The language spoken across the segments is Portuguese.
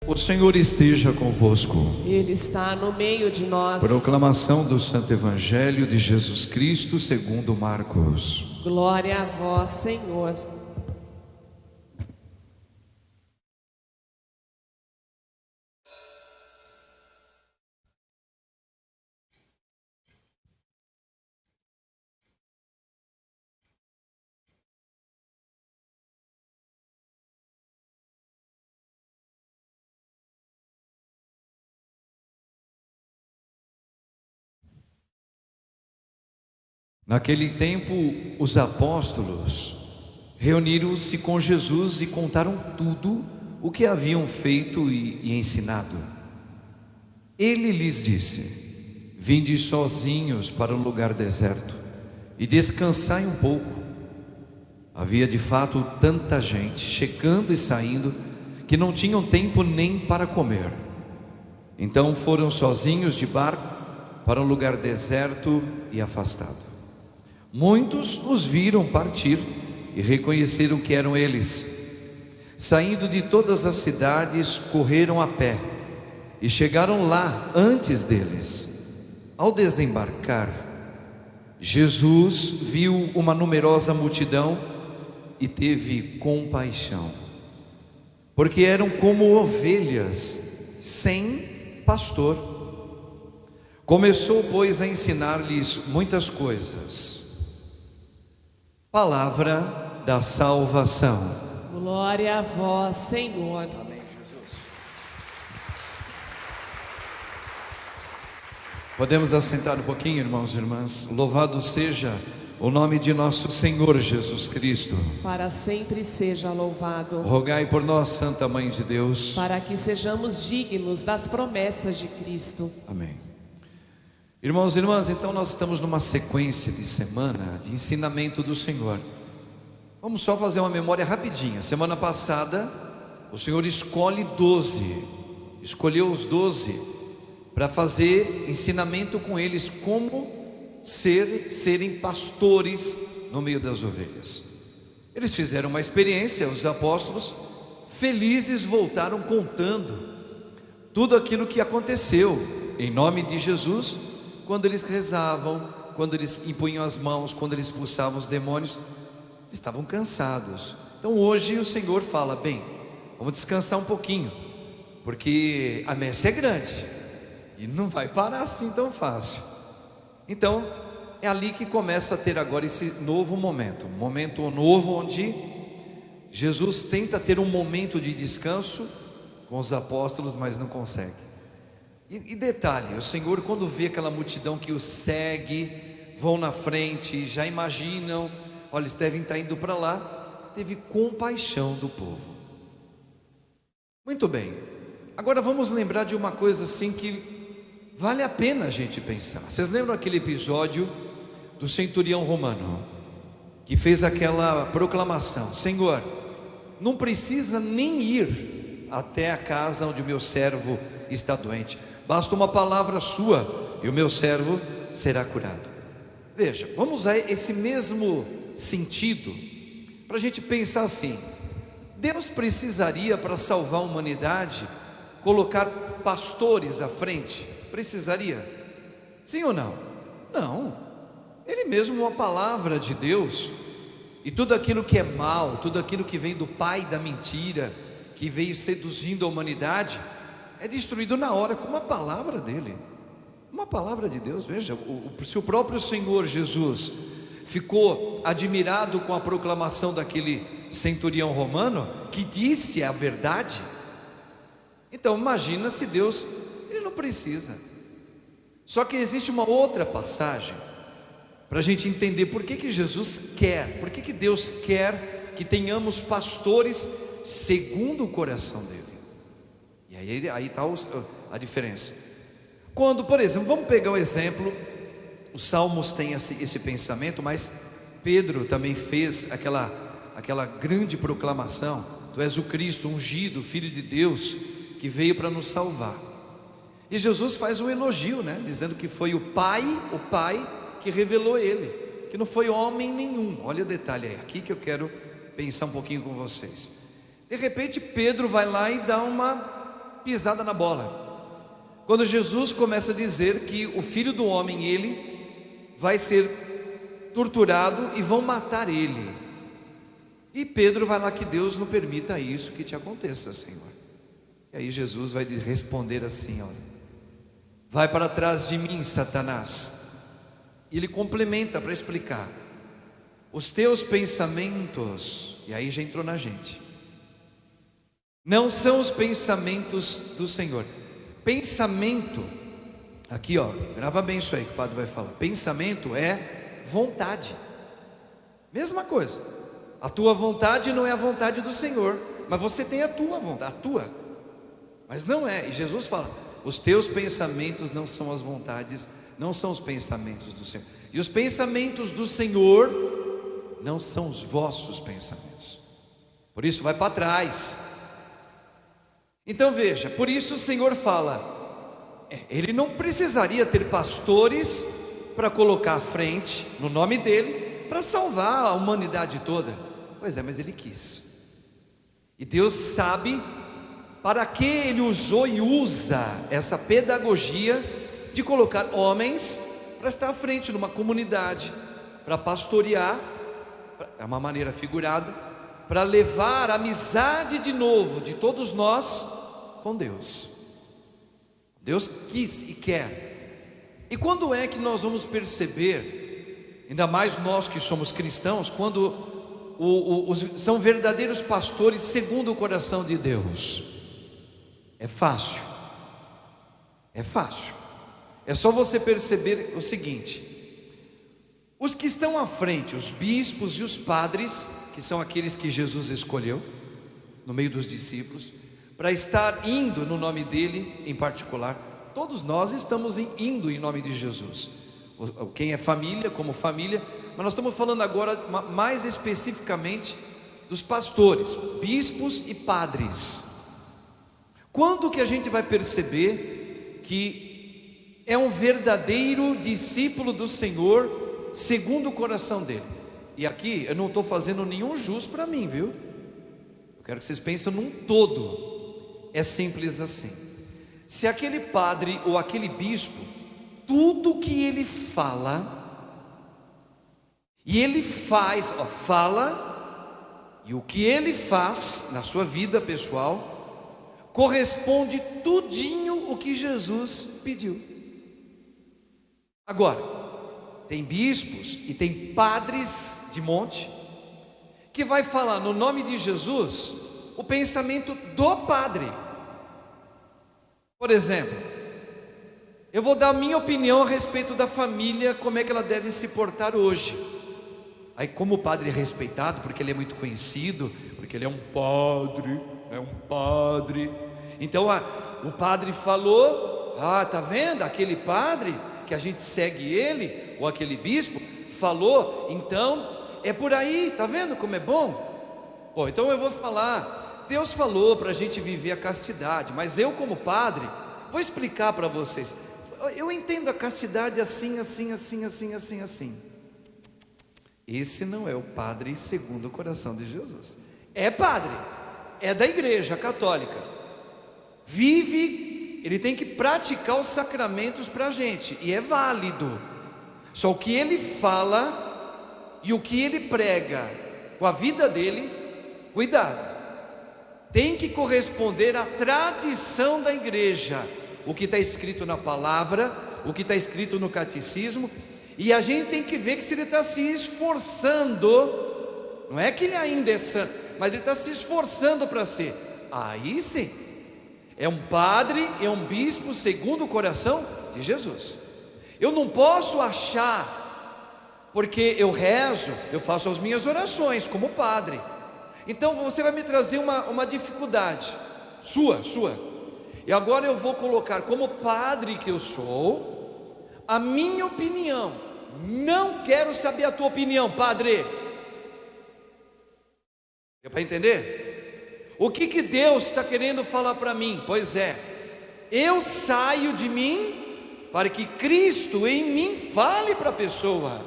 O Senhor esteja convosco. Ele está no meio de nós. Proclamação do Santo Evangelho de Jesus Cristo segundo Marcos. Glória a vós, Senhor. Naquele tempo, os apóstolos reuniram-se com Jesus e contaram tudo o que haviam feito e ensinado. Ele lhes disse: vinde sozinhos para um lugar deserto e descansai um pouco. Havia de fato tanta gente chegando e saindo que não tinham tempo nem para comer. Então foram sozinhos de barco para um lugar deserto e afastado. Muitos os viram partir e reconheceram que eram eles. Saindo de todas as cidades, correram a pé e chegaram lá antes deles. Ao desembarcar, Jesus viu uma numerosa multidão e teve compaixão, porque eram como ovelhas sem pastor. Começou, pois, a ensinar-lhes muitas coisas. Palavra da salvação. Glória a vós, Senhor. Amém, Jesus. Podemos assentar um pouquinho, irmãos e irmãs. Louvado seja o nome de nosso Senhor Jesus Cristo. Para sempre seja louvado. Rogai por nós, Santa Mãe de Deus, para que sejamos dignos das promessas de Cristo. Amém. Irmãos e irmãs, então nós estamos numa sequência de semana de ensinamento do Senhor. Vamos só fazer uma memória rapidinha. Semana passada, o Senhor escolheu os 12 para fazer ensinamento com eles como serem pastores no meio das ovelhas. Eles fizeram uma experiência, os apóstolos felizes voltaram contando tudo aquilo que aconteceu em nome de Jesus. Quando eles rezavam, quando eles impunham as mãos, quando eles expulsavam os demônios, estavam cansados. Então hoje o Senhor fala: bem, vamos descansar um pouquinho, porque a messe é grande e não vai parar assim tão fácil. Então é ali que começa a ter agora esse novo momento, um momento novo onde Jesus tenta ter um momento de descanso com os apóstolos, mas não consegue. E detalhe, o Senhor, quando vê aquela multidão que o segue, vão na frente, já imaginam, olha, eles devem estar indo para lá, teve compaixão do povo. Muito bem, agora vamos lembrar de uma coisa assim que vale a pena a gente pensar. Vocês lembram aquele episódio do centurião romano, que fez aquela proclamação: Senhor, não precisa nem ir até a casa onde o meu servo está doente, basta uma palavra sua e o meu servo será curado. Veja, vamos usar esse mesmo sentido para a gente pensar assim: Deus precisaria, para salvar a humanidade, colocar pastores à frente? Precisaria? Sim ou não? Não. Ele mesmo, uma palavra de Deus, e tudo aquilo que é mal, tudo aquilo que vem do pai da mentira, que veio seduzindo a humanidade, é destruído na hora com uma palavra dele, uma palavra de Deus. Veja, se o próprio Senhor Jesus ficou admirado com a proclamação daquele centurião romano, que disse a verdade, então imagina se Deus, ele não precisa. Só que existe uma outra passagem, para a gente entender por que Jesus quer, por que Deus quer que tenhamos pastores segundo o coração dele. E aí está a diferença. Quando, por exemplo, vamos pegar o exemplo, os Salmos têm esse pensamento, mas Pedro também fez aquela grande proclamação: Tu és o Cristo ungido, Filho de Deus, que veio para nos salvar. E Jesus faz um elogio, né? Dizendo que foi o Pai que revelou ele, que não foi homem nenhum. Olha o detalhe aí, aqui que eu quero pensar um pouquinho com vocês. De repente Pedro vai lá e dá uma pisada na bola. Quando Jesus começa a dizer que o Filho do Homem, ele vai ser torturado e vão matar ele. E Pedro vai lá: que Deus não permita isso que te aconteça, Senhor. E aí Jesus vai responder assim: olha, vai para trás de mim, Satanás. E ele complementa para explicar: os teus pensamentos, e aí já entrou na gente, não são os pensamentos do Senhor. Pensamento, aqui ó, grava bem isso aí que o padre vai falar. Pensamento é vontade, mesma coisa. A tua vontade não é a vontade do Senhor, mas você tem a tua vontade, a tua, mas não é. E Jesus fala: os teus pensamentos não são as vontades, não são os pensamentos do Senhor. E os pensamentos do Senhor não são os vossos pensamentos. Por isso vai para trás. Então veja, por isso o Senhor fala, ele não precisaria ter pastores para colocar à frente, no nome dele, para salvar a humanidade toda. Pois é, mas ele quis. E Deus sabe para que ele usou e usa essa pedagogia de colocar homens para estar à frente numa comunidade, para pastorear, é uma maneira figurada, para levar a amizade de novo de todos nós com Deus. Deus quis e quer. E quando é que nós vamos perceber, ainda mais nós que somos cristãos, quando são verdadeiros pastores segundo o coração de Deus? É fácil. É fácil. É só você perceber o seguinte: os que estão à frente, os bispos e os padres, que são aqueles que Jesus escolheu no meio dos discípulos, para estar indo no nome dele em particular. Todos nós estamos indo em nome de Jesus. Quem é família, como família, mas nós estamos falando agora mais especificamente dos pastores, bispos e padres. Quando que a gente vai perceber que é um verdadeiro discípulo do Senhor segundo o coração dele? E aqui eu não estou fazendo nenhum jus para mim, viu? Eu quero que vocês pensem num todo. É simples assim: se aquele padre ou aquele bispo, tudo que ele fala, e ele faz, fala, e o que ele faz na sua vida pessoal, corresponde tudinho o que Jesus pediu. Agora, tem bispos e tem padres de monte, que vai falar no nome de Jesus o pensamento do padre. Por exemplo, eu vou dar a minha opinião a respeito da família, como é que ela deve se portar hoje. Aí, como o padre é respeitado, porque ele é muito conhecido, porque ele é um padre, então o padre falou: tá vendo aquele padre que a gente segue ele, ou aquele bispo falou, então é por aí, tá vendo como é bom? Bom, então eu vou falar. Deus falou para a gente viver a castidade, mas eu, como padre, vou explicar para vocês. Eu entendo a castidade assim. Esse não é o padre segundo o coração de Jesus. É padre, é da igreja católica, vive, ele tem que praticar os sacramentos para a gente, e é válido. Só o que ele fala e o que ele prega com a vida dele, cuidado, tem que corresponder à tradição da igreja, o que está escrito na palavra, o que está escrito no catecismo. E a gente tem que ver que se ele está se esforçando, não é que ele ainda é santo, mas ele está se esforçando para ser, aí sim, é um padre, é um bispo segundo o coração de Jesus. Eu não posso achar, porque eu rezo, eu faço as minhas orações como padre, então você vai me trazer uma dificuldade sua, e agora eu vou colocar como padre que eu sou a minha opinião. Não quero saber a tua opinião, padre. Deu para entender? O que Deus está querendo falar para mim? Pois é, eu saio de mim para que Cristo em mim fale para a pessoa.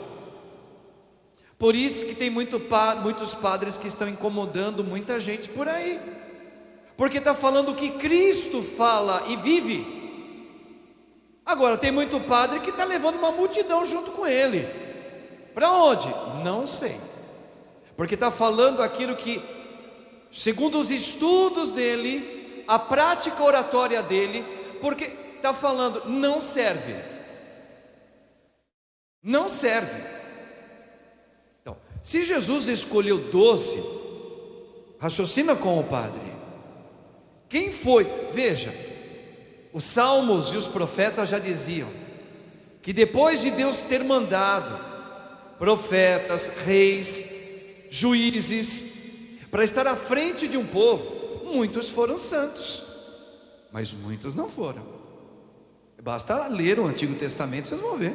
Por isso que tem muitos padres que estão incomodando muita gente por aí, porque está falando que Cristo fala e vive. Agora tem muito padre que está levando uma multidão junto com ele. Para onde? Não sei, porque está falando aquilo que, segundo os estudos dele, a prática oratória dele, porque está falando, não serve. Não serve. Então, se Jesus escolheu 12, raciocina com o padre. Quem foi? Veja, os salmos e os profetas já diziam que depois de Deus ter mandado profetas, reis, juízes, para estar à frente de um povo, muitos foram santos, mas muitos não foram. Basta ler o Antigo Testamento, vocês vão ver.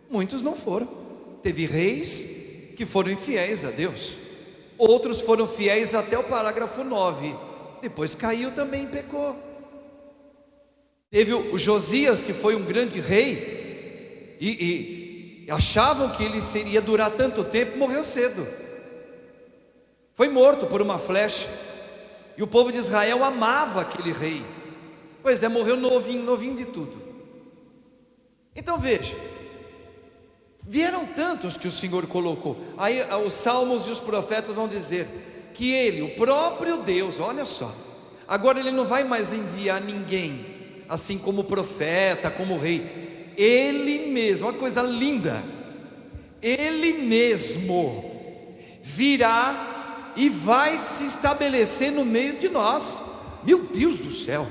Muitos não foram. Teve reis que foram infiéis a Deus, outros foram fiéis até o parágrafo 9, depois caiu também e pecou. Teve o Josias, que foi um grande rei, e achavam que ele ia durar tanto tempo, morreu cedo, foi morto por uma flecha, e o povo de Israel amava aquele rei. Pois é, morreu novinho de tudo. Então veja, vieram tantos que o Senhor colocou. Aí os salmos e os profetas vão dizer que ele, o próprio Deus, olha só, agora ele não vai mais enviar ninguém assim como profeta, como rei. Ele mesmo, uma coisa linda, ele mesmo virá e vai se estabelecer no meio de nós. Meu Deus do céu,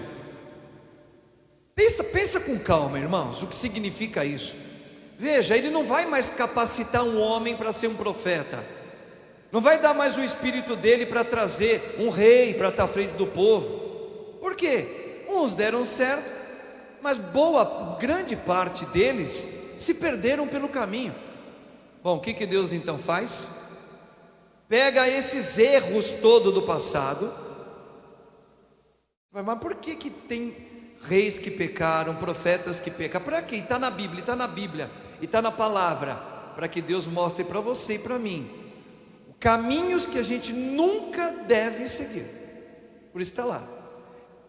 pensa com calma, irmãos, o que significa isso. Veja, ele não vai mais capacitar um homem para ser um profeta, não vai dar mais o espírito dele para trazer um rei para estar à frente do povo. Por quê? Uns deram certo, mas grande parte deles se perderam pelo caminho. Bom, o que Deus então faz? Pega esses erros todos do passado. Mas por que tem reis que pecaram, profetas que pecaram? Para quê? Está na Bíblia, e está na palavra, para que Deus mostre para você e para mim caminhos que a gente nunca deve seguir. Por isso está lá.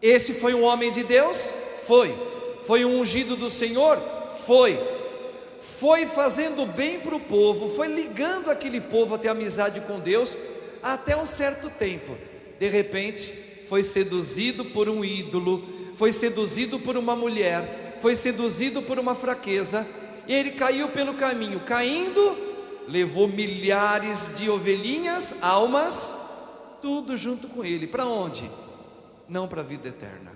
Esse foi um homem de Deus? Foi um ungido do Senhor? Foi fazendo bem para o povo, foi ligando aquele povo a ter amizade com Deus, até um certo tempo. De repente foi seduzido por um ídolo, foi seduzido por uma mulher, foi seduzido por uma fraqueza, e ele caiu pelo caminho. Caindo, levou milhares de ovelhinhas, almas, tudo junto com ele. Para onde? Não para a vida eterna.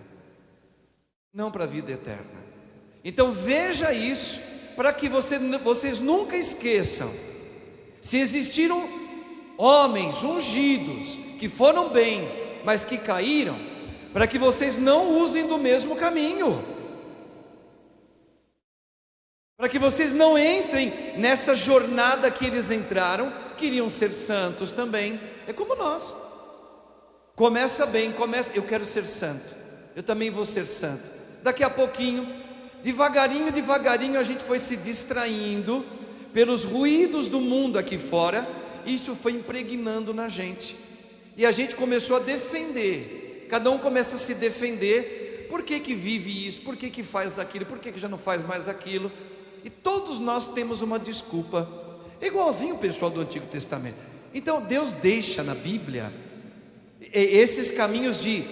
Não para a vida eterna. Então veja isso, para que vocês nunca esqueçam. Se existiram homens ungidos que foram bem, mas que caíram, para que vocês não usem do mesmo caminho, para que vocês não entrem nessa jornada que eles entraram. Queriam ser santos também, é como nós. Começa bem, eu quero ser santo, eu também vou ser santo. Daqui a pouquinho, devagarinho a gente foi se distraindo pelos ruídos do mundo aqui fora. Isso foi impregnando na gente, e a gente começou a defender. Cada um começa a se defender. Por que vive isso? Por que faz aquilo? Por que já não faz mais aquilo? E todos nós temos uma desculpa, igualzinho o pessoal do Antigo Testamento. Então Deus deixa na Bíblia esses caminhos de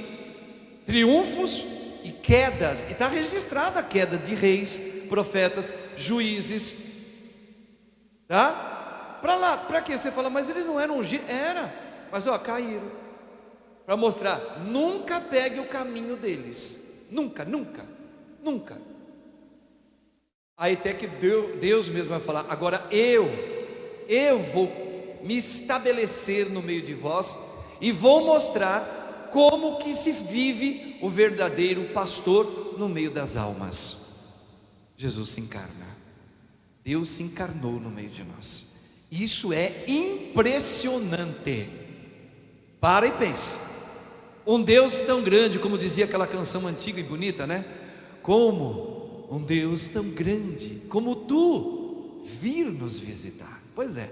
triunfos e quedas, e está registrada a queda de reis, profetas, juízes, tá? Para lá, para quê? Você fala, mas eles não eram ungidos. Era, mas caíram, para mostrar, nunca pegue o caminho deles, nunca. Aí até que Deus mesmo vai falar, agora eu vou me estabelecer no meio de vós, e vou mostrar como que se vive o verdadeiro pastor no meio das almas. Jesus se encarna, Deus se encarnou no meio de nós. Isso é impressionante. Para e pensa. Um Deus tão grande, como dizia aquela canção antiga e bonita, né? Como um Deus tão grande como tu vir nos visitar. Pois é,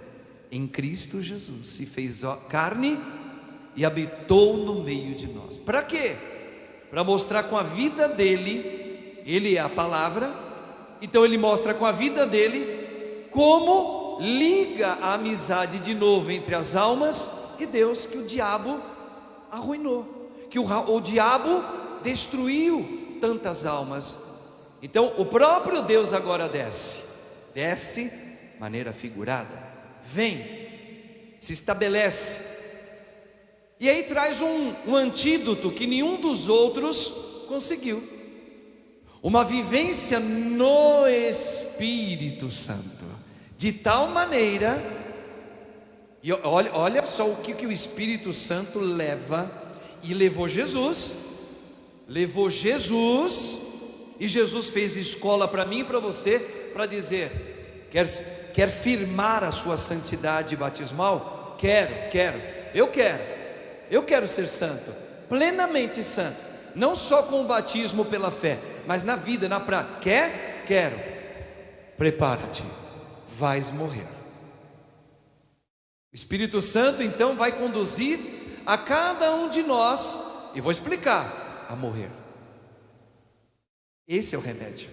em Cristo Jesus se fez carne e habitou no meio de nós. Para quê? Para mostrar com a vida dele, ele é a palavra, então ele mostra com a vida dele como liga a amizade de novo entre as almas e Deus, que o diabo arruinou, que o diabo destruiu tantas almas. Então o próprio Deus agora desce de maneira figurada, vem, se estabelece, e aí traz um antídoto que nenhum dos outros conseguiu, uma vivência no Espírito Santo, de tal maneira, e olha só o que o Espírito Santo leva, e levou Jesus, e Jesus fez escola para mim e para você, para dizer: quer firmar a sua santidade batismal? Eu quero ser santo, plenamente santo, não só com o batismo pela fé, mas na vida, na prática. Quero. Prepara-te, vais morrer. O Espírito Santo então vai conduzir a cada um de nós, e vou explicar, a morrer. Esse é o remédio.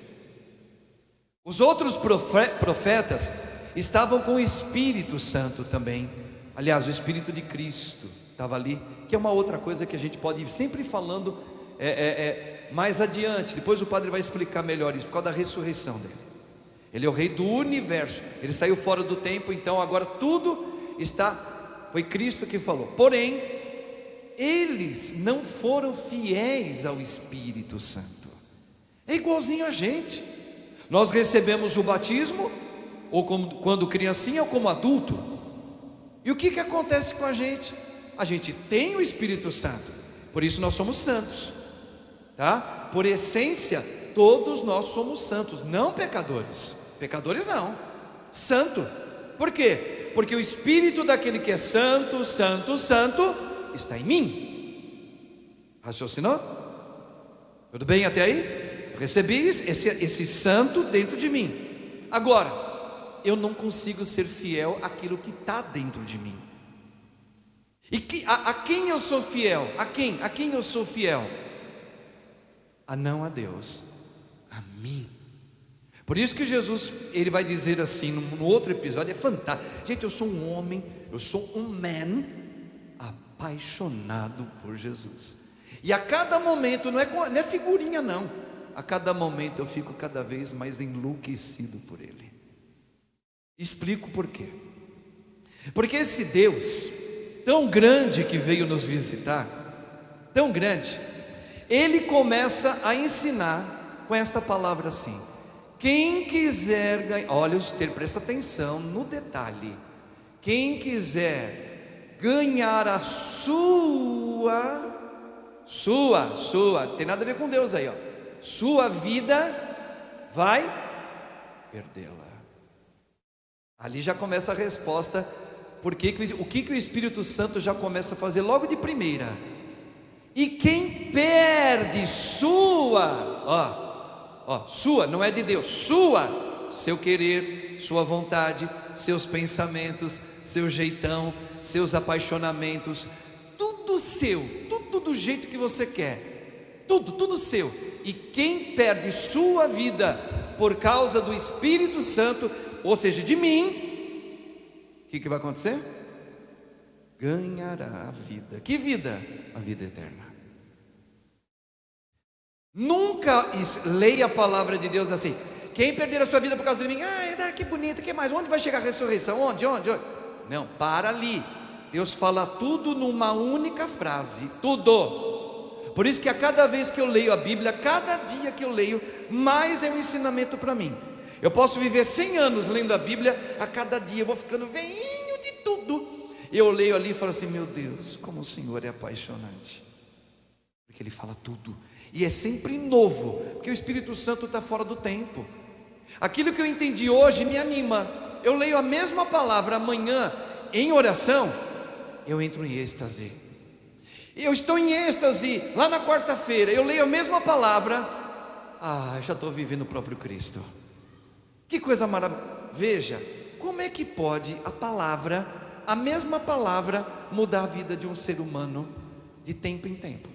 Os outros profetas estavam com o Espírito Santo também. Aliás, o Espírito de Cristo estava ali, que é uma outra coisa que a gente pode ir sempre falando mais adiante. Depois o padre vai explicar melhor isso, por causa da ressurreição dele. Ele é o rei do universo, ele saiu fora do tempo, então agora tudo foi Cristo que falou. Porém, eles não foram fiéis ao Espírito Santo. É igualzinho a gente. Nós recebemos o batismo, ou quando criancinha, ou como adulto. E o que acontece com a gente? A gente tem o Espírito Santo, por isso nós somos santos, tá? Por essência, todos nós somos santos, não pecadores. Pecadores não, santo. Por quê? Porque o Espírito daquele que é santo, santo, santo, está em mim. Raciocinou? Tudo bem até aí? Eu recebi esse santo dentro de mim. Agora, eu não consigo ser fiel àquilo que está dentro de mim. E a quem eu sou fiel? A quem eu sou fiel? Não a Deus, a mim. Por isso que Jesus, ele vai dizer assim no outro episódio, é fantástico. Gente, eu sou um homem, eu sou um man apaixonado por Jesus. E a cada momento, não é figurinha não, a cada momento eu fico cada vez mais enlouquecido por Ele. Explico por quê. Porque esse Deus tão grande que veio nos visitar, tão grande, Ele começa a ensinar com essa palavra assim: quem quiser ganhar, olha o termo, presta atenção no detalhe. Quem quiser ganhar a sua, tem nada a ver com Deus aí, ó. Sua vida, vai perdê-la. Ali já começa a resposta. O que o Espírito Santo já começa a fazer logo de primeira? E quem perde sua, não é de Deus, seu querer, sua vontade, seus pensamentos, seu jeitão, seus apaixonamentos, tudo seu, tudo do jeito que você quer, tudo seu. E quem perde sua vida por causa do Espírito Santo, ou seja, de mim, o que vai acontecer? Ganhará a vida. Que vida? A vida eterna. Nunca leia a palavra de Deus assim: quem perder a sua vida por causa de mim, que bonito, que mais? Onde vai chegar a ressurreição? Onde? Não, para ali. Deus fala tudo numa única frase, tudo. Por isso que a cada vez que eu leio a Bíblia, cada dia que eu leio, mais é um ensinamento para mim. Eu posso viver 100 anos lendo a Bíblia, a cada dia eu vou ficando veinho de tudo. Eu leio ali e falo assim: meu Deus, como o Senhor é apaixonante. Porque Ele fala tudo, e é sempre novo, porque o Espírito Santo está fora do tempo. Aquilo que eu entendi hoje me anima. Eu leio a mesma palavra amanhã em oração, eu entro em êxtase. Eu estou em êxtase lá na quarta-feira, eu leio a mesma palavra, eu já estou vivendo o próprio Cristo. Que coisa maravilhosa. Veja, como é que pode a palavra a mesma palavra muda a vida de um ser humano de tempo em tempo.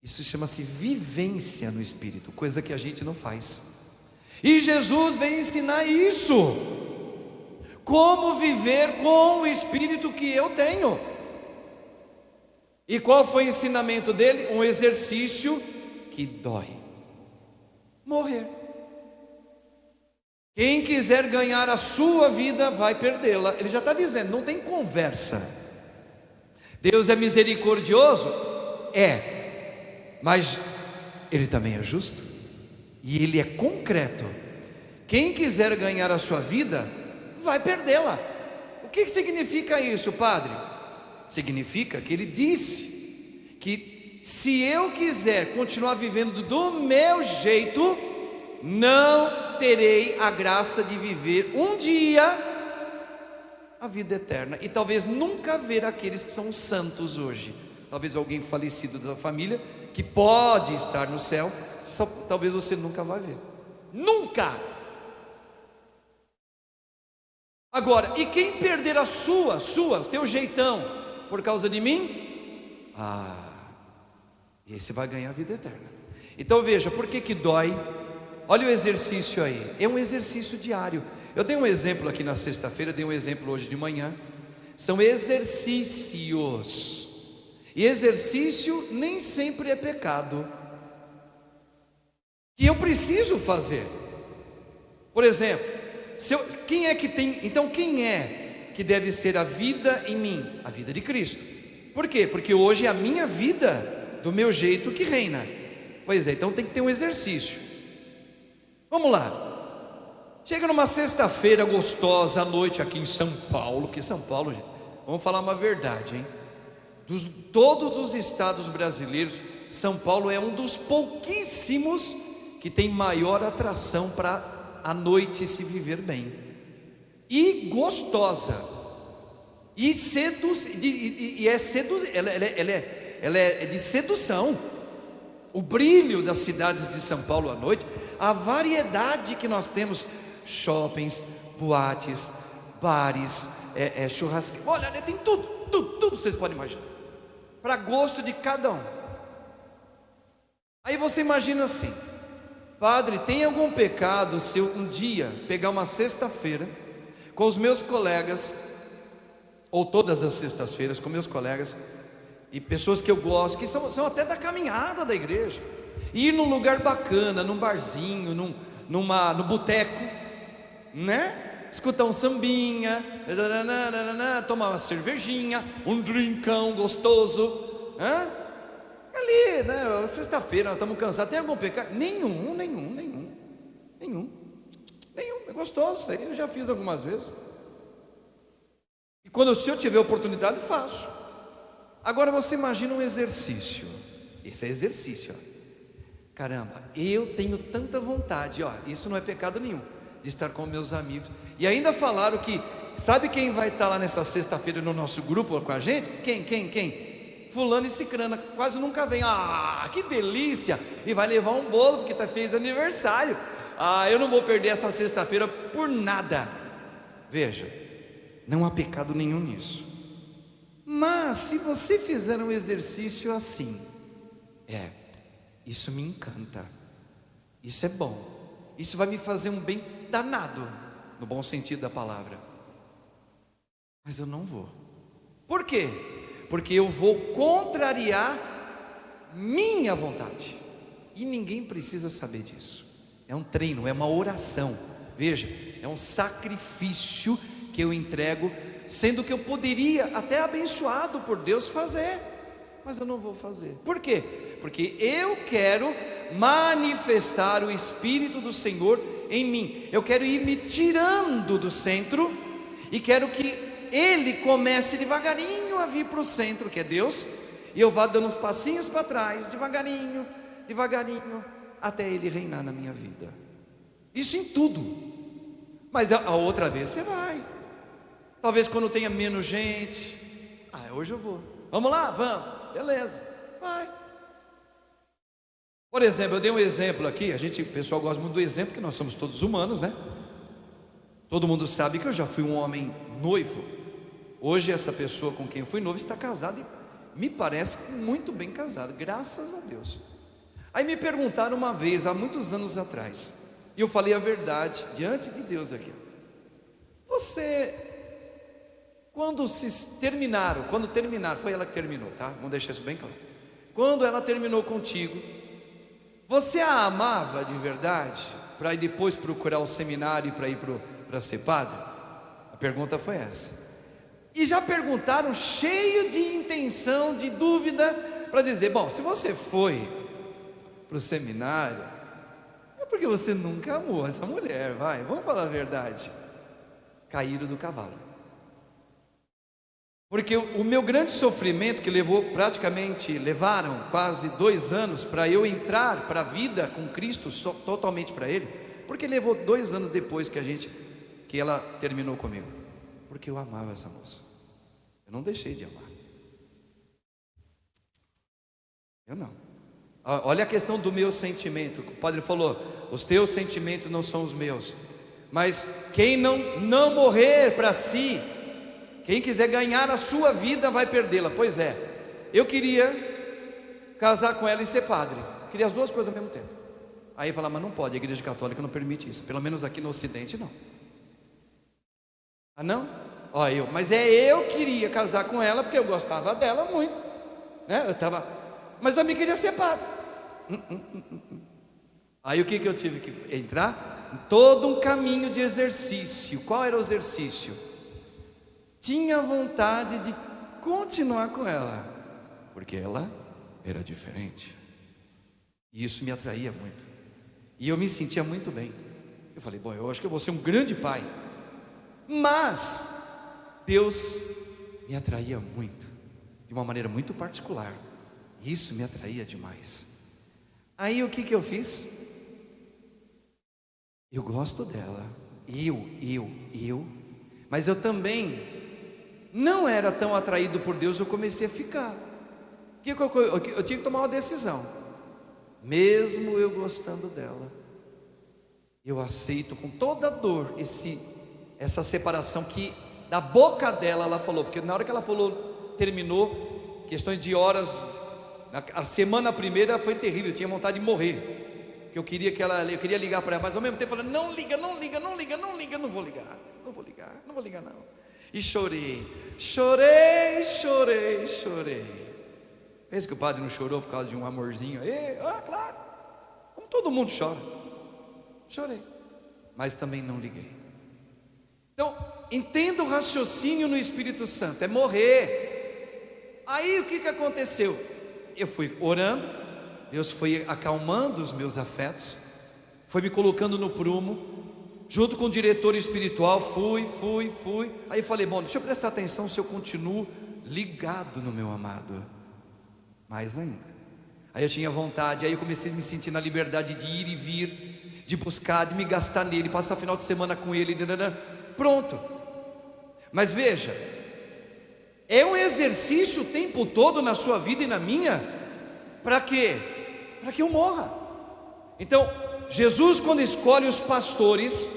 Isso chama-se vivência no Espírito, coisa que a gente não faz. E Jesus vem ensinar isso. Como viver com o Espírito que eu tenho. E qual foi o ensinamento dele? Um exercício que dói: morrer. Quem quiser ganhar a sua vida vai perdê-la. Ele já está dizendo, não tem conversa. Deus é misericordioso? É, mas Ele também é justo, e Ele é concreto. Quem quiser ganhar a sua vida vai perdê-la. O que significa isso, Padre? Significa que Ele disse que se eu quiser continuar vivendo do meu jeito, não terei a graça de viver um dia a vida eterna, e talvez nunca ver aqueles que são santos hoje. Talvez alguém falecido da família que pode estar no céu, talvez você nunca vai ver. Nunca! Agora, e quem perder o teu jeitão por causa de mim? Esse vai ganhar a vida eterna. Então veja, por que dói? Olha o exercício aí, é um exercício diário. Eu dei um exemplo aqui na sexta-feira, dei um exemplo hoje de manhã. São exercícios. E exercício nem sempre é pecado. E eu preciso fazer. Por exemplo, quem é que deve ser a vida em mim? A vida de Cristo. Por quê? Porque hoje é a minha vida, do meu jeito, que reina. Pois é, então tem que ter um exercício. Vamos lá. Chega numa sexta-feira gostosa à noite aqui em São Paulo. Que São Paulo, gente, vamos falar uma verdade, hein? Todos os estados brasileiros, São Paulo é um dos pouquíssimos que tem maior atração para a noite se viver bem. E gostosa. E ela é de sedução. O brilho das cidades de São Paulo à noite, a variedade que nós temos: shoppings, boates, bares, churrasqueiros. Olha, tem tudo vocês podem imaginar, para gosto de cada um. Aí você imagina assim: Padre, tem algum pecado se eu um dia pegar uma sexta-feira com os meus colegas, ou todas as sextas-feiras com meus colegas e pessoas que eu gosto, que são até da caminhada da igreja, e ir num lugar bacana, num barzinho, no boteco, né? Escutar um sambinha, tomar uma cervejinha, um drinkão gostoso, ali, né? Sexta-feira, nós estamos cansados. Tem algum pecado? Nenhum. É gostoso isso aí, eu já fiz algumas vezes. E se eu tiver oportunidade, faço. Agora você imagina um exercício. Esse é exercício, ó. Caramba, eu tenho tanta vontade, ó, isso não é pecado nenhum, de estar com meus amigos. E ainda falaram que, sabe quem vai estar lá nessa sexta-feira no nosso grupo com a gente? Quem? Fulano e cicrana, quase nunca vem. Que delícia! E vai levar um bolo porque fez aniversário. Eu não vou perder essa sexta-feira por nada. Veja, não há pecado nenhum nisso. Mas se você fizer um exercício assim, isso me encanta, isso é bom, isso vai me fazer um bem danado, no bom sentido da palavra, mas eu não vou. Por quê? Porque eu vou contrariar minha vontade, e ninguém precisa saber disso. É um treino, é uma oração. Veja, é um sacrifício que eu entrego, sendo que eu poderia até abençoado por Deus fazer, mas eu não vou fazer. Por quê? Porque eu quero manifestar o Espírito do Senhor em mim. Eu quero ir me tirando do centro e quero que Ele comece devagarinho a vir para o centro, que é Deus, e eu vá dando uns passinhos para trás, devagarinho, até Ele reinar na minha vida. Isso em tudo. Mas a outra vez você vai. Talvez quando tenha menos gente. Hoje eu vou. Vamos lá? Vamos. Beleza, vai. Por exemplo, eu dei um exemplo aqui. O pessoal gosta muito do exemplo, porque nós somos todos humanos, né? Todo mundo sabe que eu já fui um homem noivo Hoje essa pessoa com quem eu fui noivo está casada e me parece muito bem casada, graças a Deus. Aí me perguntaram uma vez, há muitos anos atrás, e eu falei a verdade diante de Deus aqui: você, quando terminaram, foi ela que terminou, tá? Vamos deixar isso bem claro. Quando ela terminou contigo, você a amava de verdade, para ir depois procurar o seminário para ir para ser padre? A pergunta foi essa. E já perguntaram, cheio de intenção, de dúvida, para dizer: bom, se você foi para o seminário, é porque você nunca amou essa mulher, vamos falar a verdade. Caíram do cavalo. Porque o meu grande sofrimento, que levaram quase 2 anos para eu entrar para a vida com Cristo, totalmente para Ele, porque levou 2 anos depois que ela terminou comigo, porque eu amava essa moça. Eu não deixei de amar. Eu não. Olha a questão do meu sentimento. O padre falou: os teus sentimentos não são os meus. Mas quem não morrer para si, quem quiser ganhar a sua vida vai perdê-la. Pois é, eu queria casar com ela e ser padre, queria as duas coisas ao mesmo tempo. Aí fala: mas não pode, a igreja católica não permite isso, pelo menos aqui no ocidente não. Ah não? Mas eu queria casar com ela porque eu gostava dela muito, né? Mas eu também queria ser padre. Aí o que eu tive que entrar? Em todo um caminho de exercício. Qual era o exercício? Tinha vontade de continuar com ela, porque ela era diferente, e isso me atraía muito, e eu me sentia muito bem. Eu falei: bom, eu acho que eu vou ser um grande pai. Mas Deus me atraía muito, de uma maneira muito particular. Isso me atraía demais. Aí o que eu fiz? Eu gosto dela, mas eu também não era tão atraído por Deus. Eu comecei a ficar. Eu tive que tomar uma decisão. Mesmo eu gostando dela, eu aceito com toda a dor essa separação, que da boca dela ela falou. Porque na hora que ela falou, terminou, questões de horas. A semana primeira foi terrível, eu tinha vontade de morrer. Eu queria ligar para ela, mas ao mesmo tempo falando: não liga, não vou ligar não. E chorei. Pensa que o padre não chorou por causa de um amorzinho aí? Claro, como todo mundo chora. Chorei, mas também não liguei. Então, entenda o raciocínio no Espírito Santo, é morrer. Aí o que aconteceu? Eu fui orando, Deus foi acalmando os meus afetos, foi me colocando no prumo, junto com o diretor espiritual. Fui. Aí falei: bom, deixa eu prestar atenção se eu continuo ligado no meu amado. Mais ainda. Aí eu tinha vontade, aí eu comecei a me sentir na liberdade de ir e vir, de buscar, de me gastar nele, passar final de semana com ele. Pronto. Mas veja, é um exercício o tempo todo na sua vida e na minha. Para quê? Para que eu morra. Então, Jesus, quando escolhe os pastores,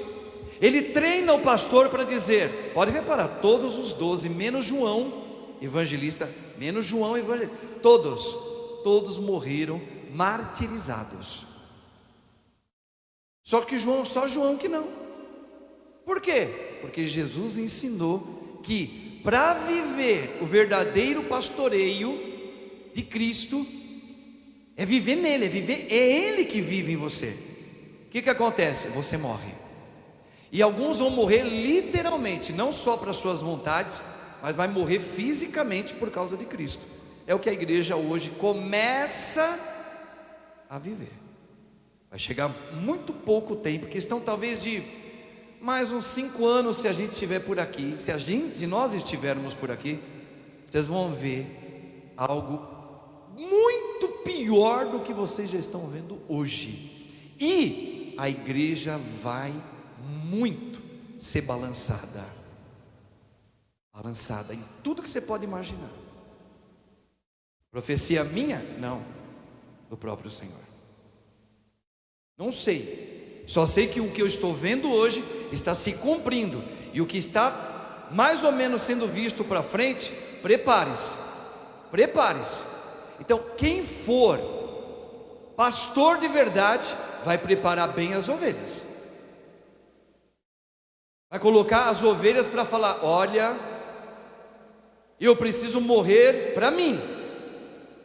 Ele treina o pastor para dizer, pode reparar, todos os 12, menos João evangelista, todos morreram martirizados. Só João que não. Por quê? Porque Jesus ensinou que para viver o verdadeiro pastoreio de Cristo, é viver nele, é Ele que vive em você. O que acontece? Você morre. E alguns vão morrer literalmente, não só para suas vontades, mas vai morrer fisicamente por causa de Cristo. É o que a igreja hoje começa a viver. Vai chegar muito pouco tempo, questão talvez de mais uns 5 anos, se a gente estiver por aqui, se nós estivermos por aqui, vocês vão ver algo muito pior do que vocês já estão vendo hoje. E a igreja vai muito ser balançada em tudo que você pode imaginar. Profecia minha? Não, do próprio Senhor. Não sei, só sei que o que eu estou vendo hoje está se cumprindo, e o que está mais ou menos sendo visto para frente, prepare-se, prepare-se. Então, quem for pastor de verdade, vai preparar bem as ovelhas, vai colocar as ovelhas para falar: olha, eu preciso morrer para mim,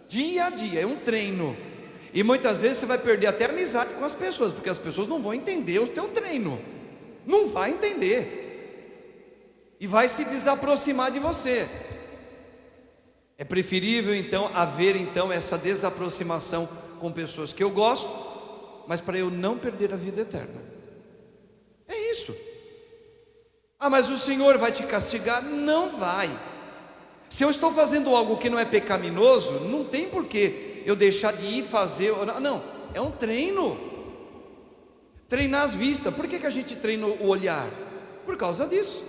dia a dia, é um treino. E muitas vezes você vai perder até a amizade com as pessoas, porque as pessoas não vão entender o teu treino, não vai entender, e vai se desaproximar de você. É preferível então haver então essa desaproximação com pessoas que eu gosto, mas para eu não perder a vida eterna. É isso. Ah, mas o Senhor vai te castigar? Não vai. Se eu estou fazendo algo que não é pecaminoso, não tem porquê eu deixar de ir fazer. Não, é um treino. Treinar as vistas. Por que a gente treina o olhar? Por causa disso.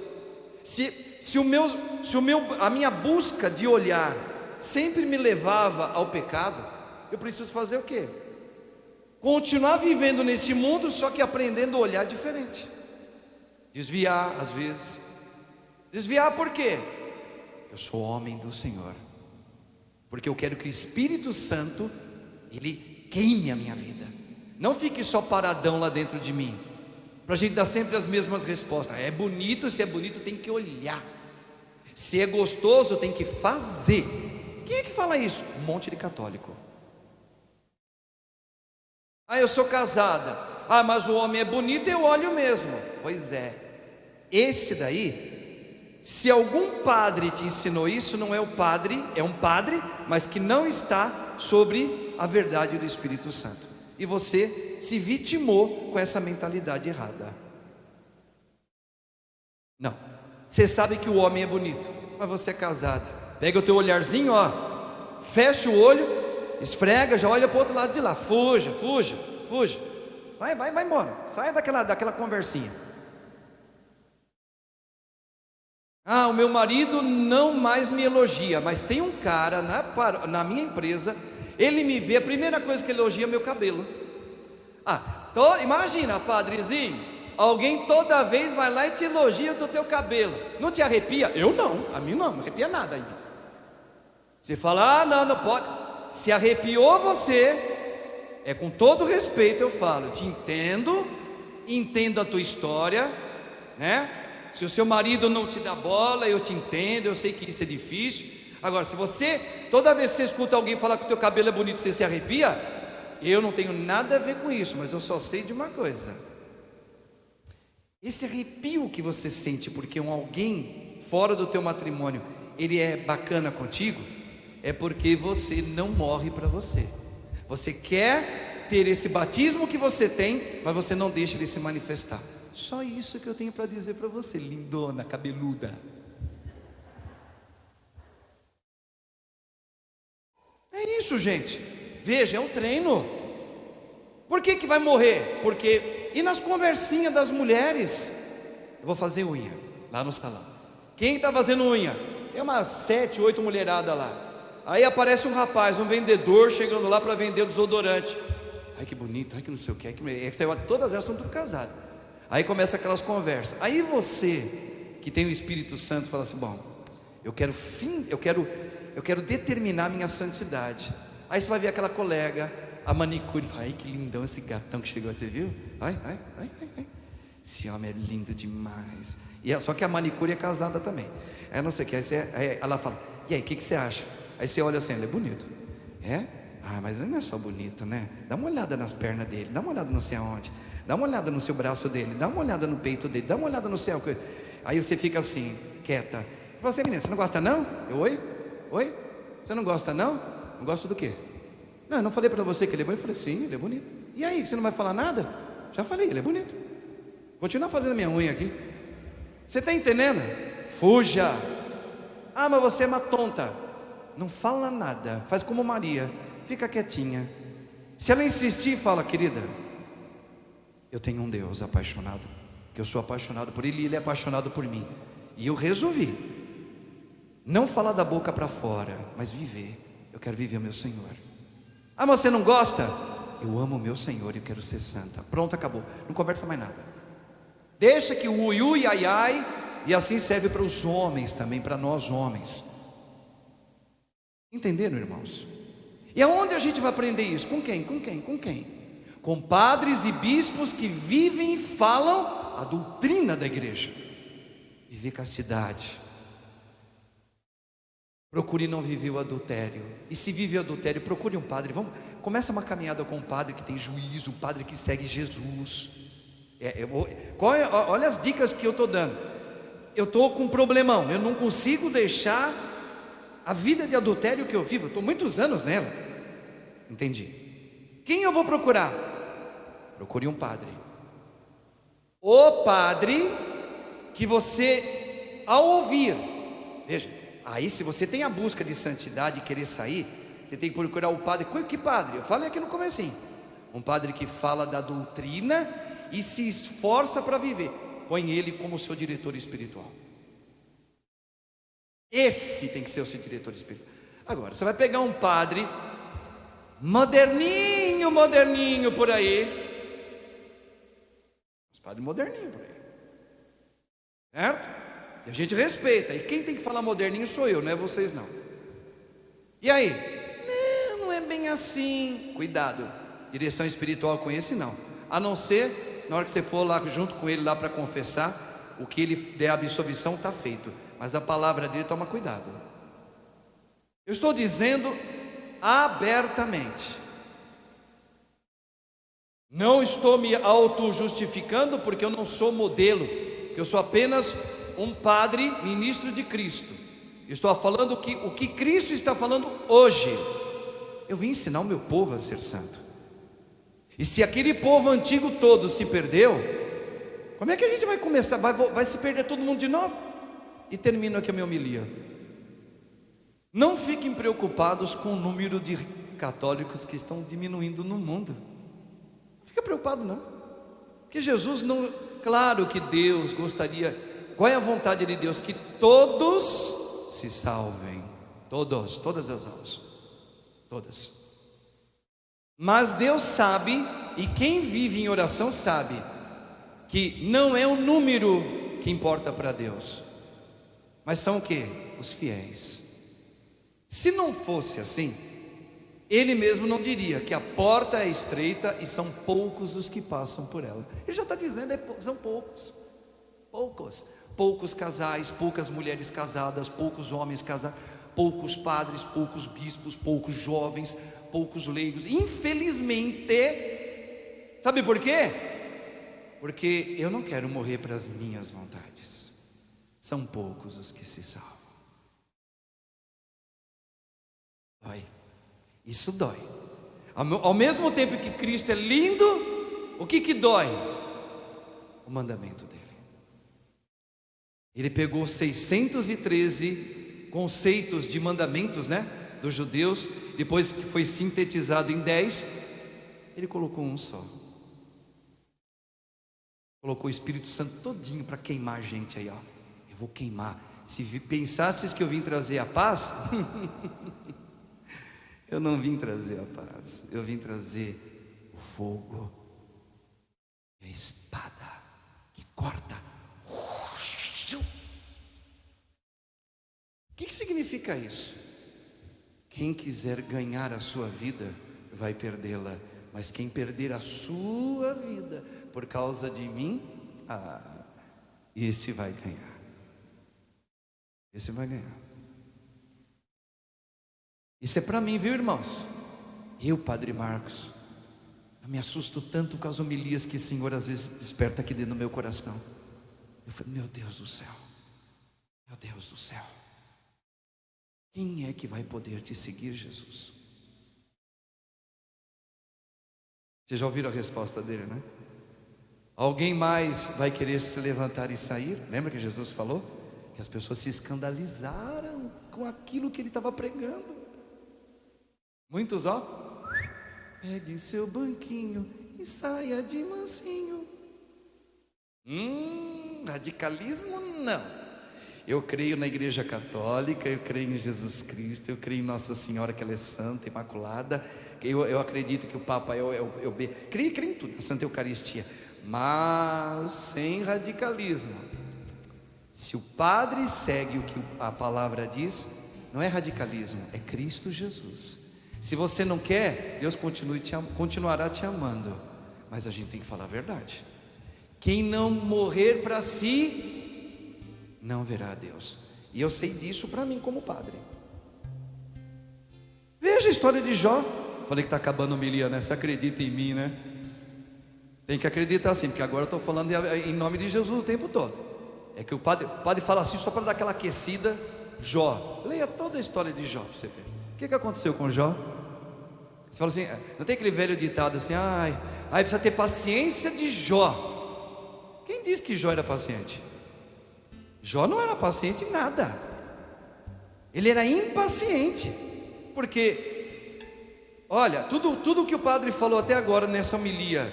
A minha busca de olhar sempre me levava ao pecado, eu preciso fazer o quê? Continuar vivendo nesse mundo, só que aprendendo a olhar diferente. Desviar às vezes. Desviar por quê? Eu sou homem do Senhor, porque eu quero que o Espírito Santo, ele queime a minha vida, não fique só paradão lá dentro de mim, para a gente dar sempre as mesmas respostas. É bonito, se é bonito tem que olhar, se é gostoso tem que fazer. Quem é que fala isso? Um monte de católico. Ah, eu sou casada. Ah, mas o homem é bonito, eu olho mesmo. Pois é, esse daí, se algum padre te ensinou isso, não é o padre, é um padre, mas que não está sobre a verdade do Espírito Santo, e você se vitimou com essa mentalidade errada. Não, você sabe que o homem é bonito, mas você é casada. Pega o teu olharzinho, ó, fecha o olho, esfrega, já olha para o outro lado de lá. Fuja, fuja, fuja. Vai embora, saia daquela conversinha. Ah, o meu marido não mais me elogia, mas tem um cara na minha empresa, ele me vê, a primeira coisa que ele elogia é meu cabelo. Imagina, padrezinho, alguém toda vez vai lá e te elogia do teu cabelo. Não te arrepia? Eu não, a mim não arrepia nada ainda. Você fala: não pode. Se arrepiou você, é com todo respeito eu falo, eu te entendo a tua história, né? Se o seu marido não te dá bola, eu te entendo, eu sei que isso é difícil. Agora, se você, toda vez que você escuta alguém falar que o teu cabelo é bonito, você se arrepia, eu não tenho nada a ver com isso, mas eu só sei de uma coisa: esse arrepio que você sente porque alguém fora do teu matrimônio, ele é bacana contigo, é porque você não morre para você. Você quer ter esse batismo que você tem, mas você não deixa ele se manifestar. Só isso que eu tenho para dizer para você, lindona, cabeluda. É isso, gente. Veja, é um treino. Por que vai morrer? Porque, e nas conversinhas das mulheres? Eu vou fazer unha lá no salão. Quem está fazendo unha? Tem umas 7, 8 mulheradas lá. Aí aparece um rapaz, um vendedor, chegando lá para vender o desodorante. Ai, que bonito, ai, que não sei o que, todas elas estão tudo casadas. Aí começa aquelas conversas. Aí você, que tem o Espírito Santo, fala assim: bom, eu quero determinar a minha santidade. Aí você vai ver aquela colega, a manicure, fala: ai, que lindão esse gatão que chegou, você viu? Ai. Esse homem é lindo demais. Só que a manicure é casada também. Aí não sei o que, aí ela fala: e aí, o que você acha? Aí você olha assim: ele é bonito. É? Ah, mas ele não é só bonito, né? Dá uma olhada nas pernas dele, dá uma olhada não sei aonde, dá uma olhada no seu braço dele, dá uma olhada no peito dele, dá uma olhada no céu. Aí você fica assim, quieta. Fala assim: menina, você não gosta não? Oi? Você não gosta não? Não gosta do quê? Não, eu não falei para você que ele é bonito. Eu falei: sim, ele é bonito. E aí, você não vai falar nada? Já falei, ele é bonito. Continua fazendo minha unha aqui. Você está entendendo? Fuja. Ah, mas você é uma tonta. Não fala nada, faz como Maria, fica quietinha. Se ela insistir, fala: querida, eu tenho um Deus apaixonado, que eu sou apaixonado por Ele e Ele é apaixonado por mim. E eu resolvi não falar da boca para fora, mas viver. Eu quero viver o meu Senhor. Ah, mas você não gosta? Eu amo o meu Senhor e eu quero ser santa. Pronto, acabou, não conversa mais nada. Deixa que o ui, ai, ai, E assim serve para os homens também, para nós homens. Entenderam, irmãos? E aonde a gente vai aprender isso? Com quem? Com quem? Com quem? Com padres e bispos que vivem e falam a doutrina da igreja. Viver castidade. Procure não viver o adultério. E se vive o adultério, procure um padre. Começa uma caminhada com um padre que tem juízo, um padre que segue Jesus. Olha as dicas que eu estou dando. Eu estou com um problemão. Eu não consigo deixar a vida de adultério que eu vivo. Eu estou muitos anos nela. Entendi. Quem eu vou procurar? Procure um padre. O padre que você, ao ouvir, veja, aí se você tem a busca de santidade e querer sair, você tem que procurar o padre. Que padre? Eu falei aqui no comecinho. Um padre que fala da doutrina e se esforça para viver. Põe ele como seu diretor espiritual. Esse tem que ser o seu diretor espiritual. Agora, você vai pegar um padre moderninho por aí. Os padres moderninhos por aí, certo? E a gente respeita. E quem tem que falar moderninho sou eu, não é vocês não. E aí? Não é bem assim. Cuidado, direção espiritual com esse não. A não ser na hora que você for lá junto com ele lá para confessar, o que ele der a absolvição está feito. Mas a palavra dele, toma cuidado. Eu estou dizendo abertamente. Não estou me auto-justificando, porque eu não sou modelo, porque eu sou apenas um padre, ministro de Cristo. Eu estou falando o que Cristo está falando hoje. Eu vim ensinar o meu povo a ser santo. E se aquele povo antigo todo se perdeu, como é que a gente vai começar? Vai se perder todo mundo de novo? E termino aqui a minha homilia. Não fiquem preocupados com o número de católicos que estão diminuindo no mundo. Não fica preocupado não. Porque Jesus não... Claro que Deus gostaria... Qual é a vontade de Deus? Que todos se salvem. Todas as almas. Todas. Mas Deus sabe, e quem vive em oração sabe, que não é o número que importa para Deus, mas são o quê? Os fiéis. Se não fosse assim, Ele mesmo não diria que a porta é estreita e são poucos os que passam por ela. Ele já está dizendo, são poucos. Poucos casais, poucas mulheres casadas, poucos homens casados, poucos padres, poucos bispos, poucos jovens, poucos leigos. Infelizmente, sabe por quê? Porque eu não quero morrer para as minhas vontades. São poucos os que se salvam. Dói. Isso dói. Ao mesmo tempo que Cristo é lindo, o que dói? O mandamento dele. Ele pegou 613 conceitos de mandamentos, né, dos judeus, depois que foi sintetizado em 10, ele colocou um só. Colocou o Espírito Santo todinho para queimar a gente aí, ó. Eu vou queimar. Se pensasses que eu vim trazer a paz, eu não vim trazer a paz. Eu vim trazer o fogo e a espada que corta. O que significa isso? Quem quiser ganhar a sua vida vai perdê-la, mas quem perder a sua vida por causa de mim, esse vai ganhar. Esse vai ganhar. Isso é para mim, viu, irmãos? Eu, Padre Marcos, eu me assusto tanto com as homilias que o Senhor às vezes desperta aqui dentro do meu coração. Eu falei, meu Deus do céu, meu Deus do céu, quem é que vai poder te seguir, Jesus? Vocês já ouviram a resposta dele, né? Alguém mais vai querer se levantar e sair? Lembra que Jesus falou? Que as pessoas se escandalizaram com aquilo que ele estava pregando. Muitos, ó, pegue seu banquinho e saia de mansinho. Radicalismo não. Eu creio na Igreja Católica, eu creio em Jesus Cristo, eu creio em Nossa Senhora, que ela é santa, imaculada. Eu acredito que o Papa creio em tudo, na Santa Eucaristia, mas sem radicalismo. Se o padre segue o que a palavra diz, não é radicalismo, é Cristo Jesus. Se você não quer, Deus continuará te amando, mas a gente tem que falar a verdade. Quem não morrer para si, não verá a Deus. E eu sei disso para mim como padre. Veja a história de Jó. Falei que está acabando a homilia, né? Você acredita em mim, né? Tem que acreditar sim, porque agora eu estou falando em nome de Jesus o tempo todo. É que o padre fala assim só para dar aquela aquecida. Jó, leia toda a história de Jó para você ver. O que aconteceu com Jó? Você fala assim, não tem aquele velho ditado assim, precisa ter paciência de Jó. Quem disse que Jó era paciente? Jó não era paciente em nada. Ele era impaciente. Porque, olha, tudo que o padre falou até agora nessa homilia,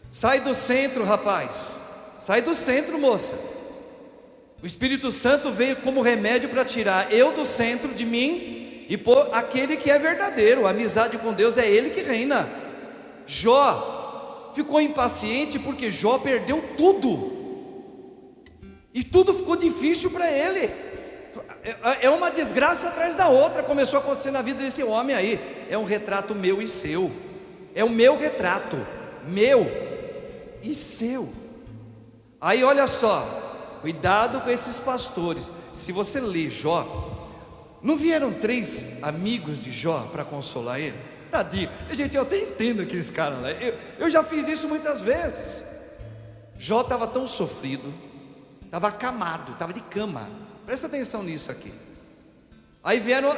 sai do centro, rapaz. Sai do centro, moça. O Espírito Santo veio como remédio para tirar eu do centro de mim e pôr aquele que é verdadeiro. A amizade com Deus é Ele que reina. Jó ficou impaciente porque Jó perdeu tudo. E tudo ficou difícil para ele. É uma desgraça atrás da outra. Começou a acontecer na vida desse homem aí. É um retrato meu e seu. É o meu retrato, meu e seu. Aí olha só, cuidado com esses pastores. Se você lê Jó, não vieram 3 amigos de Jó para consolar ele? Tadinho, gente, eu até entendo aqueles caras lá. Eu já fiz isso muitas vezes. Jó estava tão sofrido, estava acamado, estava de cama. Presta atenção nisso aqui. Aí vieram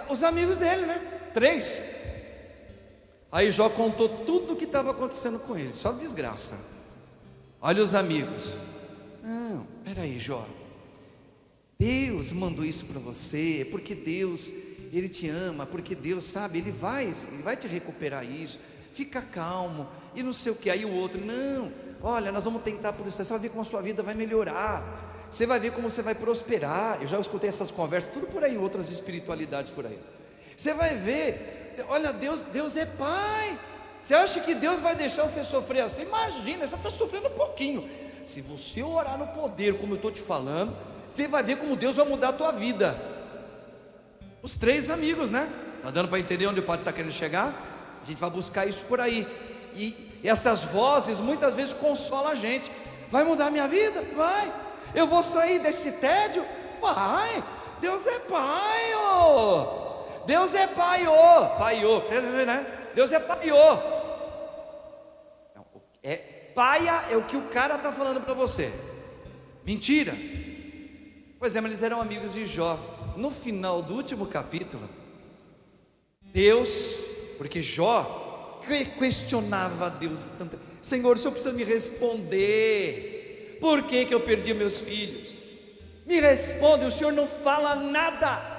os amigos dele, né? 3. Aí Jó contou tudo o que estava acontecendo com ele, só desgraça. Olha os amigos. Não, peraí, Jó, Deus mandou isso para você, porque Deus, Ele te ama, porque Deus sabe, Ele vai te recuperar isso, fica calmo, e não sei o que. Aí o outro, não, olha, nós vamos tentar por isso, você vai ver como a sua vida vai melhorar, você vai ver como você vai prosperar. Eu já escutei essas conversas, tudo por aí, em outras espiritualidades por aí. Você vai ver, olha, Deus é Pai. Você acha que Deus vai deixar você sofrer assim? Imagina, você está sofrendo um pouquinho. Se você orar no poder, como eu estou te falando, você vai ver como Deus vai mudar a tua vida. Os 3 amigos, né? Está dando para entender onde o padre está querendo chegar? A gente vai buscar isso por aí. E essas vozes muitas vezes consolam a gente. Vai mudar a minha vida? Vai. Eu vou sair desse tédio? Vai. Deus é Pai, ô. Deus é Pai, ô. Pai, ô. Né? Deus é paiô. Paia é o que o cara está falando para você. Mentira. Pois é, mas eles eram amigos de Jó. No final do último capítulo, Deus, porque Jó questionava a Deus, Senhor, o Senhor precisa me responder. Por que eu perdi meus filhos? Me responde, o Senhor não fala nada.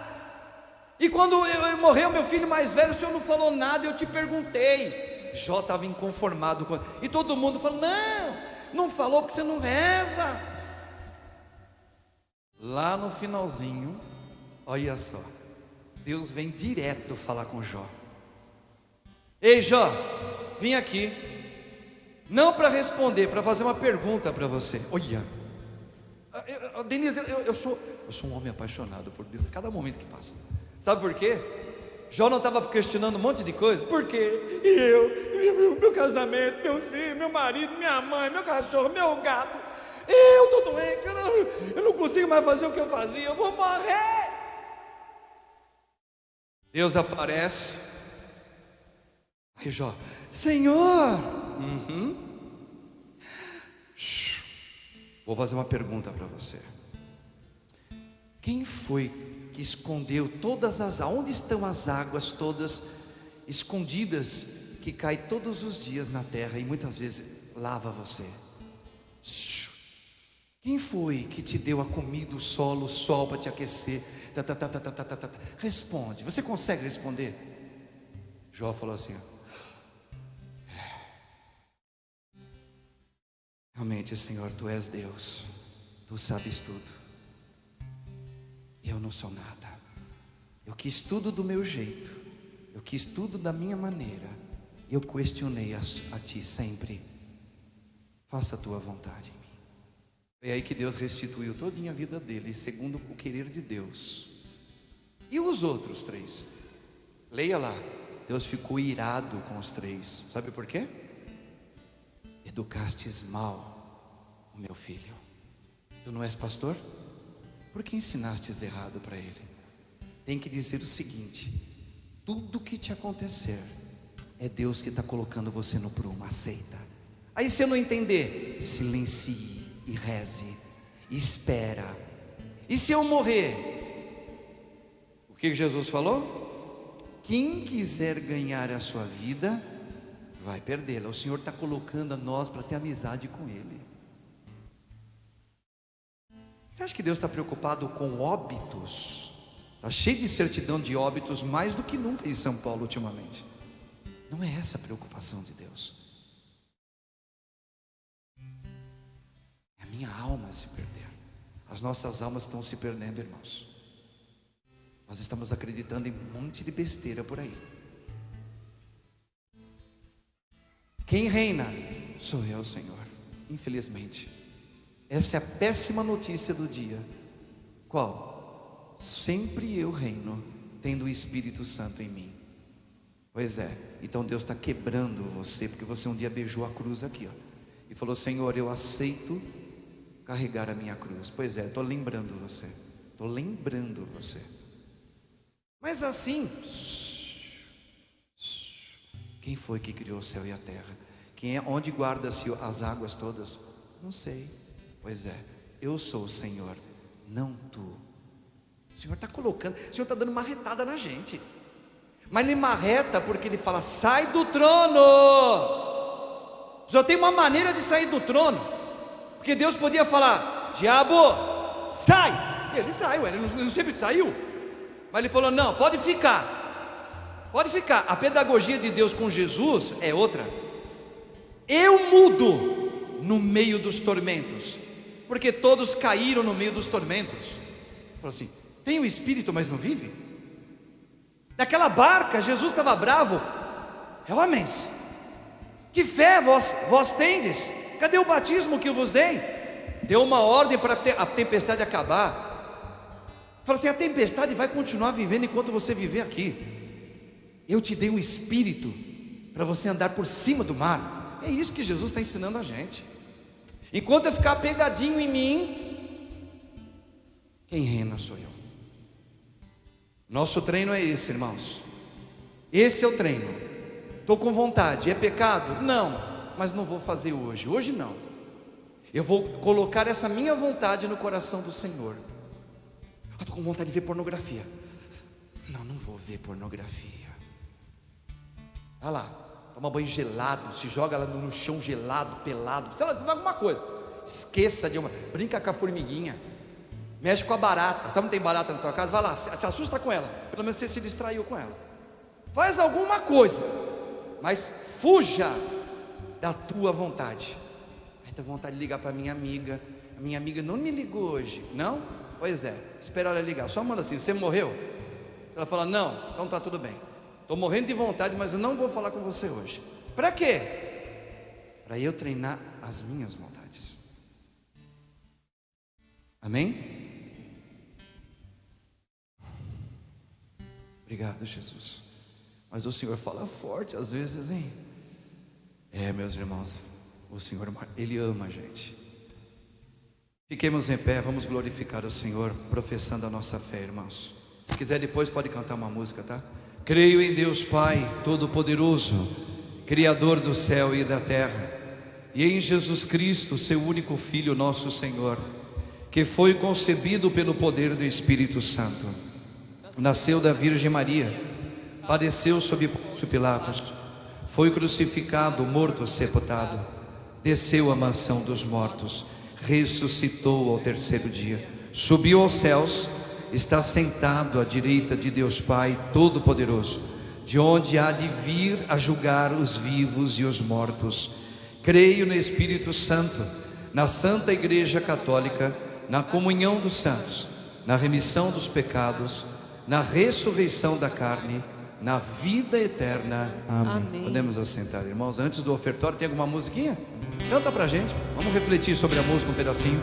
E quando morreu meu filho mais velho, o Senhor não falou nada, eu te perguntei. Jó estava inconformado com... E todo mundo falou, não falou porque você não reza. Lá no finalzinho, olha só, Deus vem direto falar com Jó. Ei Jó, vim aqui, não para responder, para fazer uma pergunta para você. Olha, Denise, eu sou um homem apaixonado por Deus, a cada momento que passa. Sabe por quê? Jó não estava questionando um monte de coisa. Por quê? Meu casamento, meu filho, meu marido, minha mãe, meu cachorro, meu gato. Eu estou doente, eu não consigo mais fazer o que eu fazia, eu vou morrer. Deus aparece. Aí Jó, Senhor, vou fazer uma pergunta para você. Quem foi que escondeu todas as... Onde estão as águas todas escondidas, que caem todos os dias na terra e muitas vezes lava você? Quem foi que te deu a comida, o sol para te aquecer? Responde, você consegue responder? Jó falou assim, realmente, Senhor, Tu és Deus, Tu sabes tudo. Eu não sou nada. Eu quis tudo do meu jeito, eu quis tudo da minha maneira. Eu questionei a Ti sempre. Faça a Tua vontade. Foi aí que Deus restituiu toda a vida dele, segundo o querer de Deus. E os outros 3? Leia lá. Deus ficou irado com os 3. Sabe por quê? Educastes mal o meu filho. Tu não és pastor? Por que ensinastes errado para ele? Tem que dizer o seguinte: tudo que te acontecer é Deus que está colocando você no prumo. Aceita. Aí se eu não entender, silencie e reze, espera. E se eu morrer, o que Jesus falou? Quem quiser ganhar a sua vida vai perdê-la. O Senhor está colocando a nós para ter amizade com Ele. Você acha que Deus está preocupado com óbitos? Está cheio de certidão de óbitos, mais do que nunca em São Paulo ultimamente. Não é essa a preocupação de Deus. É a minha alma se perder. As nossas almas estão se perdendo, irmãos. Nós estamos acreditando em um monte de besteira por aí. Quem reina? Sou eu, Senhor. Infelizmente. Essa é a péssima notícia do dia. Qual? Sempre eu reino, tendo o Espírito Santo em mim. Pois é, então Deus está quebrando você, porque você um dia beijou a cruz aqui, ó, e falou: Senhor, eu aceito carregar a minha cruz. Pois é, estou lembrando você. Estou lembrando você. Mas assim, quem foi que criou o céu e a terra? Quem é? Onde guarda-se as águas todas? Não sei. Pois é, eu sou o Senhor, não tu. O Senhor está colocando, o Senhor está dando marretada na gente. Mas ele marreta porque ele fala: sai do trono. Só tem uma maneira de sair do trono. Porque Deus podia falar: diabo, sai. E ele saiu, ele não sempre saiu. Mas ele falou: não, pode ficar. Pode ficar. A pedagogia de Deus com Jesus é outra. Eu mudo no meio dos tormentos, porque todos caíram no meio dos tormentos. Falou assim: tem o Espírito, mas não vive? Naquela barca, Jesus estava bravo. Homens, que fé vós tendes? Cadê o batismo que eu vos dei? Deu uma ordem para a tempestade acabar. Falou assim: a tempestade vai continuar vivendo enquanto você viver aqui. Eu te dei um Espírito para você andar por cima do mar. É isso que Jesus está ensinando a gente. Enquanto eu ficar pegadinho em mim, quem reina sou eu. Nosso treino é esse, irmãos. Esse é o treino. Estou com vontade, é pecado? Não, mas não vou fazer hoje. Hoje não. Eu vou colocar essa minha vontade no coração do Senhor. Estou com vontade de ver pornografia. Não vou ver pornografia. Olha lá, toma banho gelado, se joga lá no chão gelado, pelado, sei lá, alguma coisa. Esqueça de uma, brinca com a formiguinha, mexe com a barata. Sabe, não tem barata na tua casa? Vai lá, se assusta com ela. Pelo menos você se distraiu com ela. Faz alguma coisa, mas fuja da tua vontade. Aí tenho vontade de ligar para minha amiga. A minha amiga não me ligou hoje. Não? Pois é, espera ela ligar. Só manda assim: você morreu? Ela fala: não, então está tudo bem. Estou morrendo de vontade, mas eu não vou falar com você hoje. Para quê? Para eu treinar as minhas vontades. Amém? Obrigado, Jesus. Mas o Senhor fala forte às vezes, hein? Meus irmãos, o Senhor, Ele ama a gente. Fiquemos em pé, vamos glorificar o Senhor, professando a nossa fé, irmãos. Se quiser depois pode cantar uma música, tá? Creio em Deus Pai Todo-Poderoso, Criador do céu e da terra, e em Jesus Cristo, seu único Filho, nosso Senhor, que foi concebido pelo poder do Espírito Santo, nasceu da Virgem Maria, padeceu sob Pôncio Pilatos, foi crucificado, morto, sepultado, desceu à mansão dos mortos, ressuscitou ao terceiro dia, subiu aos céus, está sentado à direita de Deus Pai Todo-Poderoso, de onde há de vir a julgar os vivos e os mortos. Creio no Espírito Santo, na Santa Igreja Católica, na comunhão dos santos, na remissão dos pecados, na ressurreição da carne, na vida eterna. Amém. Podemos assentar, irmãos. Antes do ofertório, tem alguma musiquinha? Canta pra gente. Vamos refletir sobre a música um pedacinho.